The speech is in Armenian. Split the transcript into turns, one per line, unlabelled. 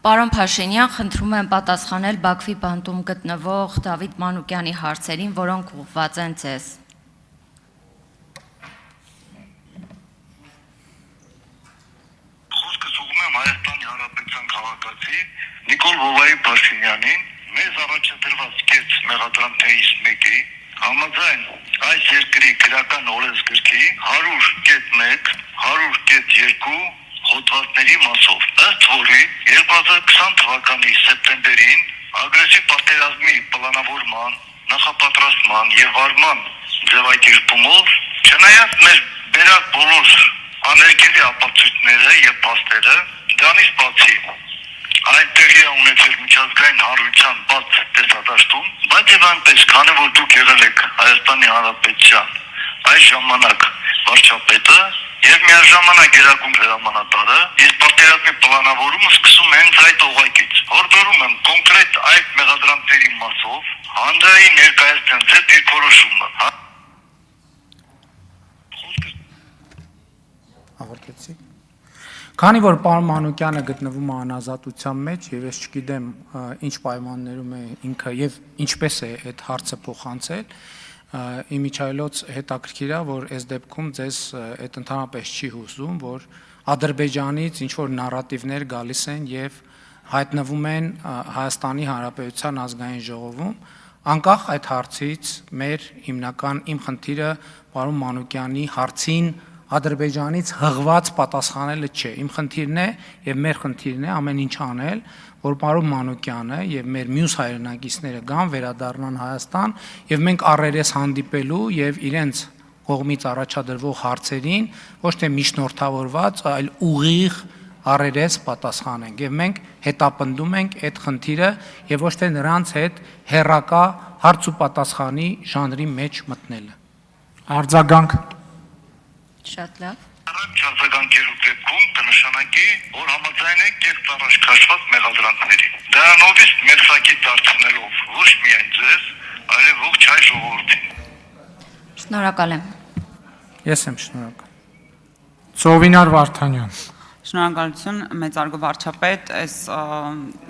Պարոն Փաշինյան, խնդրում եմ պատասխանել Բաքվի բանտում գտնվող Դավիթ Մանուկյանի հարցերին, որոնք ուղղված են ձեզ։
Խոսքս ուղղում եմ Հայաստանի Հանրապետության քաղաքացի Նիկոլ Վովայի Փաշինյանին, մեզ առաջադրված կեց մեղադրանքներից մեկի համաձայն այս երկրի քրեական օրենսգրքի 100.1, 100.2 հոդվածների մասով, ըստ որի 2020 թվականի սեպտեմբերին ագրեսիվ պատերազմի պլանավորման, նախապատրաստման եւ վարման ձևակերպումով, չնայած մեր բերած բոլոր աներկելի ապացույցները եւ փաստերը, դրանից բացի այնտեղի է ունեցել միջազգային հանրության բաց տեսադաշտում, բայց եւ այնպես, քանի որ դուք եղել եք Հայաստանի Հանրապետության այս ժամանակ վարչապետը եւ միաժամանակ գերագույն հրամանատարը, իսկ պատերազմի պլանավորումը սկսում է հենց այդ օղակից։ Հորդորում եմ կոնկրետ այդ մեղադրանքների մասով հանրային ներկայացնել ձեր դիրքորոշումը։
Ավարտեցի։ Քանի որ պարոն Մանուկյանը գտնվում է անազատության մեջ եւ ես չգիտեմ ինչ պայմաններում է ինքը եւ ինչպես է այդ հարցը փոխանցել, իմիջայլոց հետաքրքիր է, որ այս դեպքում ձեզ այդ ընդհանրապես չի հուզում, որ Ադրբեջանից ինչ որ նարատիվներ գալիս են եւ հայտնվում են Հայաստանի Հանրապետության ազգային ժողովում, անկախ այդ հարցից մեր հիմնական իմ խնդիրը պարոն Մանուկյանի հարցին Ադրբեջանից հղված պատասխանելը չէ, իմ խնդիրն է եւ մեր խնդիրն է ամեն ինչ անել, որ պարոն Մանուկյանը եւ մեր մյուս հայրենակիցները գան վերադառնան Հայաստան եւ մենք առերես հանդիպելու եւ իրենց կողմից առաջադրվող հարցերին ոչ թե միջնորդավորված, այլ ուղիղ առերես պատասխանենք եւ մենք հետապնդում ենք այդ խնդիրը եւ ոչ թե նրանց հետ հերրակա հարց ու պատասխանի ժանրի մեջ մտնելը։
Արձագանք
Շատ լավ։
Առաջ արձագանքելու դեպքում կնշանակի, որ համաձայն եք եւ առաջ քաշված մեղադրանքների։ Դրանովից մերսակի դարձնելով ոչ միայն ձեզ, այլև ողջ հայ ժողովրդին։
Շնորհակալ եմ։
Ես եմ շնորհակալ։
Ծովինար Վարդանյան
Շնորհակալություն մեծարգո վարչապետ, այս